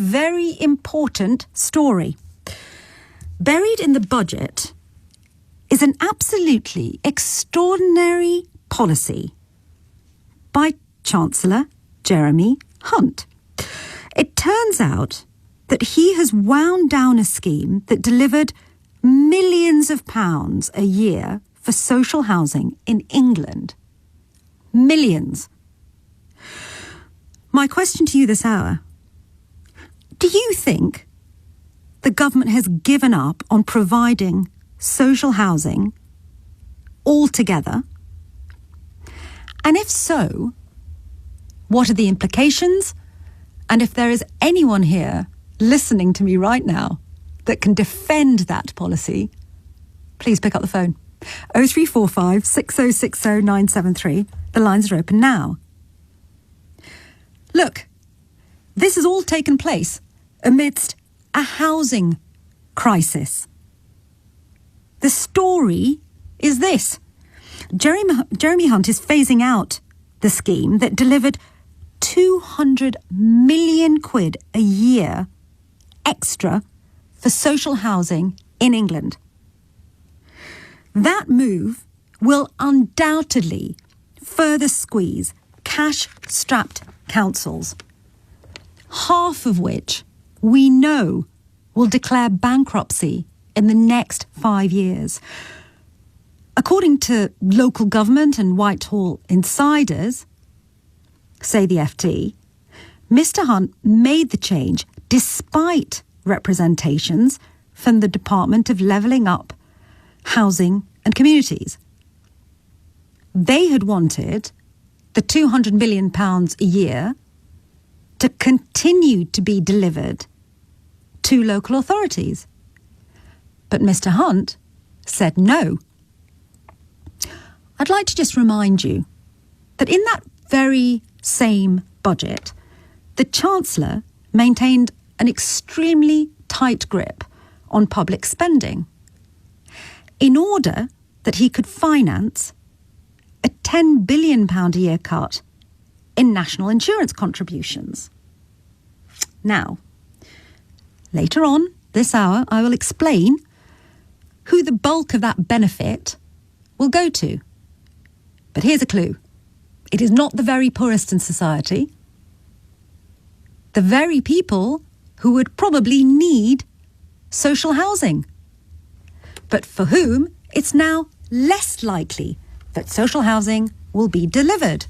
very important story. Buried in the budget is an absolutely extraordinary policy by Chancellor Jeremy Hunt. It turns out that he has wound down a scheme that delivered millions of pounds a year for social housing in England. Millions. My question to you this hour: do you think the government has given up on providing social housing altogether? And if so, what are the implications? And if there is anyone here listening to me right now that can defend that policy, please pick up the phone. 0345 6060 973. The lines are open now. Look, this has all taken place amidst a housing crisis. The story is this. Jeremy Hunt is phasing out the scheme that delivered 200 million quid a year extra for social housing in England. That move will undoubtedly further squeeze cash-strapped councils, half of which we know will declare bankruptcy in the next 5 years. According to local government and Whitehall insiders, say the FT, Mr. Hunt made the change despite representations from the Department of Levelling Up, Housing and Communities. They had wanted the £200 million a year to continue to be delivered to local authorities. But Mr. Hunt said no. I'd like to just remind you that in that very same budget, the Chancellor maintained an extremely tight grip on public spending in order that he could finance a £10 billion a year cut in national insurance contributions. Now, later on this hour, I will explain who the bulk of that benefit will go to. But here's a clue. It is not the very poorest in society. The very people who would probably need social housing, but for whom it's now less likely that social housing will be delivered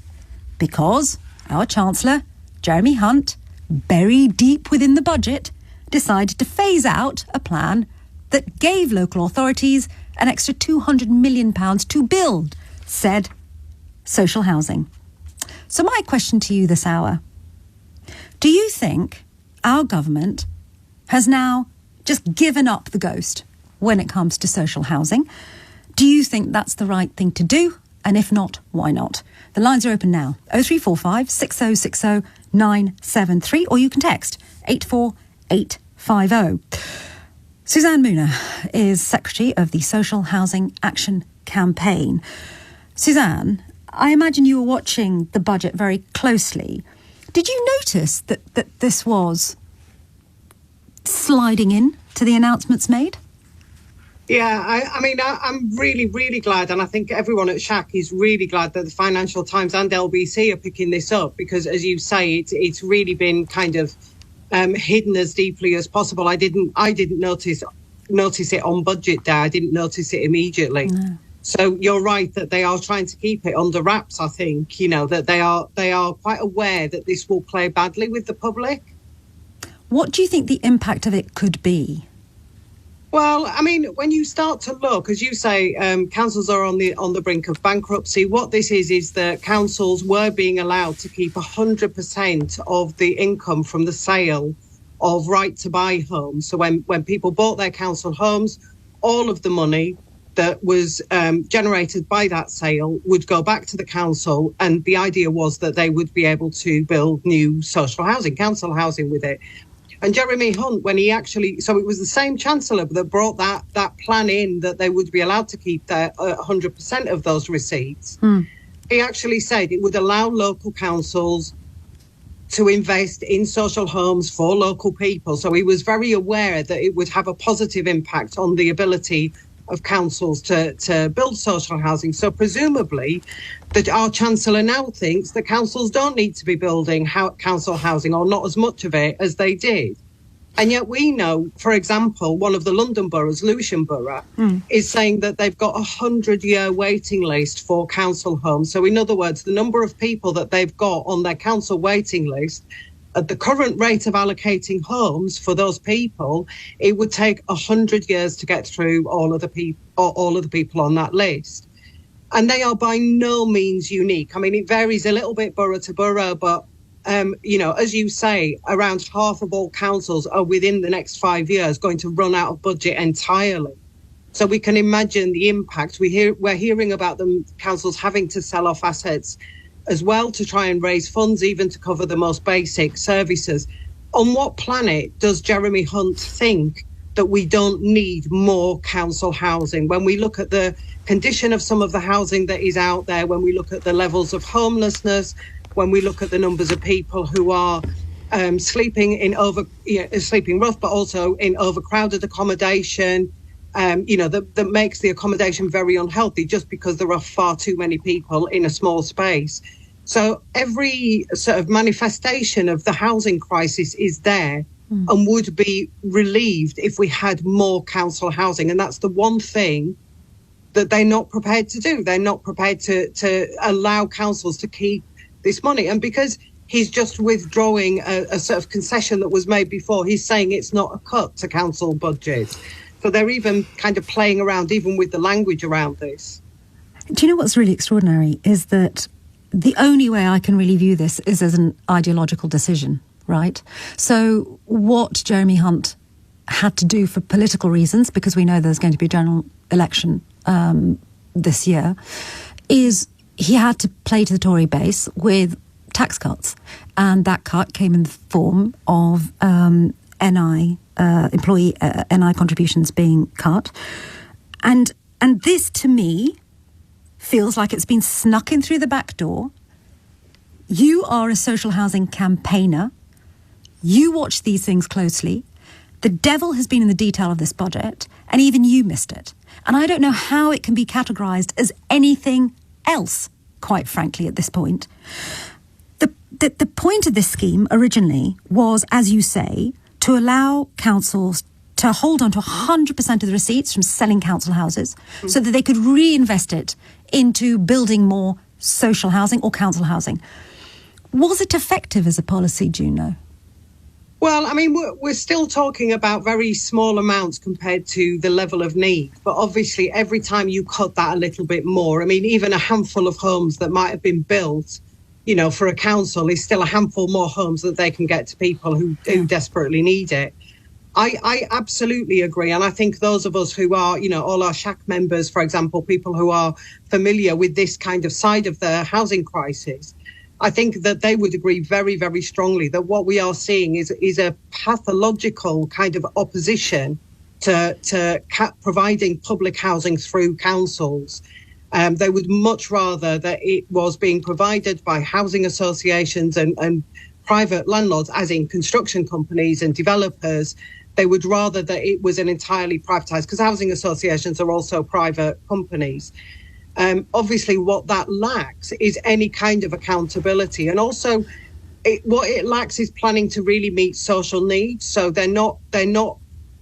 because our Chancellor, Jeremy Hunt, buried deep within the budget, decided to phase out a plan that gave local authorities an extra £200 million to build said social housing. So my question to you this hour: do you think our government has now just given up the ghost when it comes to social housing? Do you think that's the right thing to do? And if not, why not? The lines are open now. 0345 6060 973, or you can text 84850. Suzanne Mooner is Secretary of the Social Housing Action Campaign. Suzanne, I imagine you were watching the budget very closely. Did you notice that this was sliding in to the announcements made? Yeah, I'm really, really glad, and I think everyone at SHAC is really glad that the Financial Times and LBC are picking this up, because, as you say, it's really been kind of hidden as deeply as possible. I didn't notice it on budget day. I didn't notice it immediately. No. So you're right that they are trying to keep it under wraps. I think that they are quite aware that this will play badly with the public. What do you think the impact of it could be? Well, I mean, when you start to look, as you say, councils are on the brink of bankruptcy. What this is that councils were being allowed to keep 100% of the income from the sale of right to buy homes. So when people bought their council homes, all of the money that was generated by that sale would go back to the council. And the idea was that they would be able to build new social housing, council housing with it. And Jeremy Hunt, when he so it was the same Chancellor that brought that plan in, that they would be allowed to keep their 100% of those receipts. He actually said it would allow local councils to invest in social homes for local people. So he was very aware that it would have a positive impact on the ability of councils to build social housing. So presumably that our Chancellor now thinks that councils don't need to be building council housing, or not as much of it as they did. And yet we know, for example, one of the London boroughs, Lewisham Borough, is saying that they've got a 100-year waiting list for council homes. So in other words, the number of people that they've got on their council waiting list, at the current rate of allocating homes for those people, it would take 100 years to get through all of the people on that list. And they are by no means unique. I mean, it varies a little bit borough to borough, but as you say, around half of all councils are within the next 5 years going to run out of budget entirely. So we can imagine the impact. We're hearing about them, councils having to sell off assets as well to try and raise funds, even to cover the most basic services. On what planet does Jeremy Hunt think that we don't need more council housing? When we look at the condition of some of the housing that is out there, when we look at the levels of homelessness, when we look at the numbers of people who are sleeping rough, but also in overcrowded accommodation, that makes the accommodation very unhealthy just because there are far too many people in a small space. So every sort of manifestation of the housing crisis is there and would be relieved if we had more council housing. And that's the one thing that they're not prepared to do. They're not prepared to allow councils to keep this money. And because he's just withdrawing a sort of concession that was made before, he's saying it's not a cut to council budgets. So they're even kind of playing around even with the language around this. Do you know what's really extraordinary is that the only way I can really view this is as an ideological decision, right? So what Jeremy Hunt had to do for political reasons, because we know there's going to be a general election this year, is he had to play to the Tory base with tax cuts. And that cut came in the form of NI, employee NI contributions being cut. And this, to me, feels like it's been snuck in through the back door. You are a social housing campaigner. You watch these things closely. The devil has been in the detail of this budget, and even you missed it. And I don't know how it can be categorised as anything else, quite frankly, at this point. The point of this scheme originally was, as you say, to allow councils to hold on to 100% of the receipts from selling council houses so that they could reinvest it into building more social housing or council housing. Was it effective as a policy, do you know? Well, I mean, we're still talking about very small amounts compared to the level of need. But obviously, every time you cut that a little bit more, I mean, even a handful of homes that might have been built, for a council is still a handful more homes that they can get to people who desperately need it. I absolutely agree. And I think those of us who are, all our SHAC members, for example, people who are familiar with this kind of side of the housing crisis, I think that they would agree very, very strongly that what we are seeing is a pathological kind of opposition to providing public housing through councils. They would much rather that it was being provided by housing associations and private landlords, as in construction companies and developers. They would rather that it was an entirely privatised, because housing associations are also private companies. Obviously, what that lacks is any kind of accountability. And also, what it lacks is planning to really meet social needs. So they're not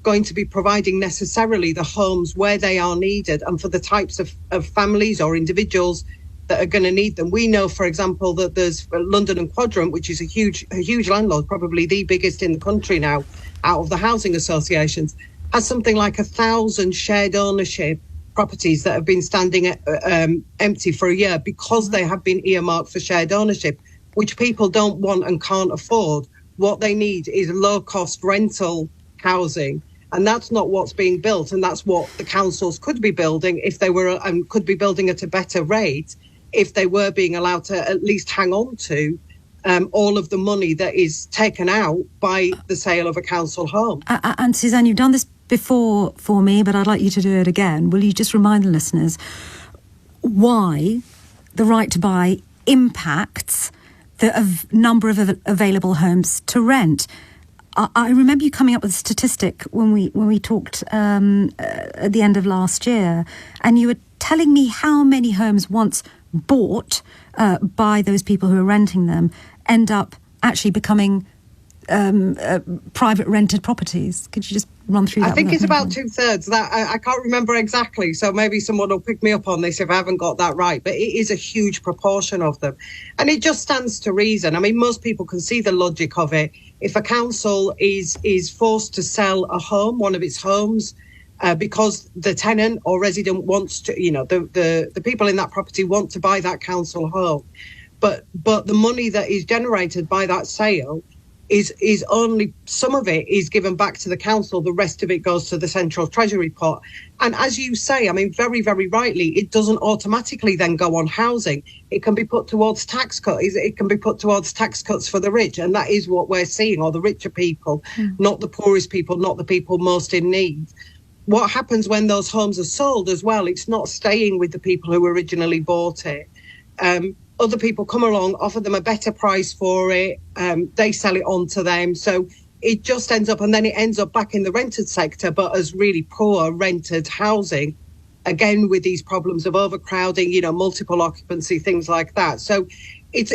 going to be providing necessarily the homes where they are needed and for the types of families or individuals that are going to need them. We know, for example, that there's London and Quadrant, which is a huge landlord, probably the biggest in the country now, out of the housing associations, has something like 1,000 shared ownership properties that have been standing empty for a year because they have been earmarked for shared ownership, which people don't want and can't afford. What they need is low-cost rental housing, and that's not what's being built. And that's what the councils could be building if they were, and could be building at a better rate if they were being allowed to at least hang on to all of the money that is taken out by the sale of a council home. And Suzanne, you've done this before for me, but I'd like you to do it again. Will you just remind the listeners why the right to buy impacts the number of available homes to rent. I remember you coming up with a statistic when we talked at the end of last year, and you were telling me how many homes once bought by those people who are renting them end up actually becoming private rented properties. Could you just run through that? I think it's about 2/3. That I can't remember exactly, so maybe someone will pick me up on this if I haven't got that right. But it is a huge proportion of them, and it just stands to reason. I mean, most people can see the logic of it. If a council is forced to sell a home, one of its homes, because the tenant or resident wants to, the people in that property want to buy that council home, but the money that is generated by that sale is only some of it is given back to the council. The rest of it goes to the central treasury pot. And as you say, I mean, very, very rightly, it doesn't automatically then go on housing. It can be put towards tax cuts. It can be put towards tax cuts for the rich. And that is what we're seeing, or the richer people, not the poorest people, not the people most in need. What happens when those homes are sold as well, it's not staying with the people who originally bought it. Other people come along, offer them a better price for it, they sell it on to them. So it just ends up, and then it ends up back in the rented sector, but as really poor rented housing, again with these problems of overcrowding, multiple occupancy, things like that. So it's,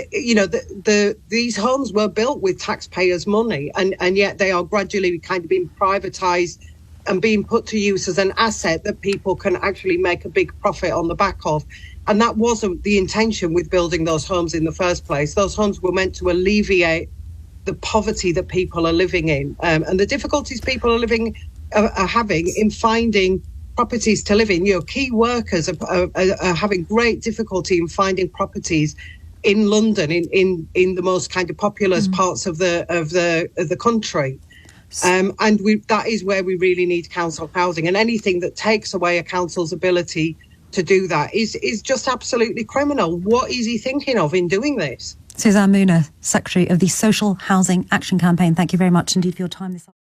these homes were built with taxpayers' money, and yet they are gradually kind of being privatised and being put to use as an asset that people can actually make a big profit on the back of. And that wasn't the intention with building those homes in the first place. Those homes were meant to alleviate the poverty that people are living in, and the difficulties people are having in finding properties to live in. Key workers are having great difficulty in finding properties in London, in the most kind of populous parts of the country. And that is where we really need council housing, and anything that takes away a council's ability to do that is just absolutely criminal. What is he thinking of in doing this? Suzanne Mooner, Secretary of the Social Housing Action Campaign, thank you very much indeed for your time this afternoon.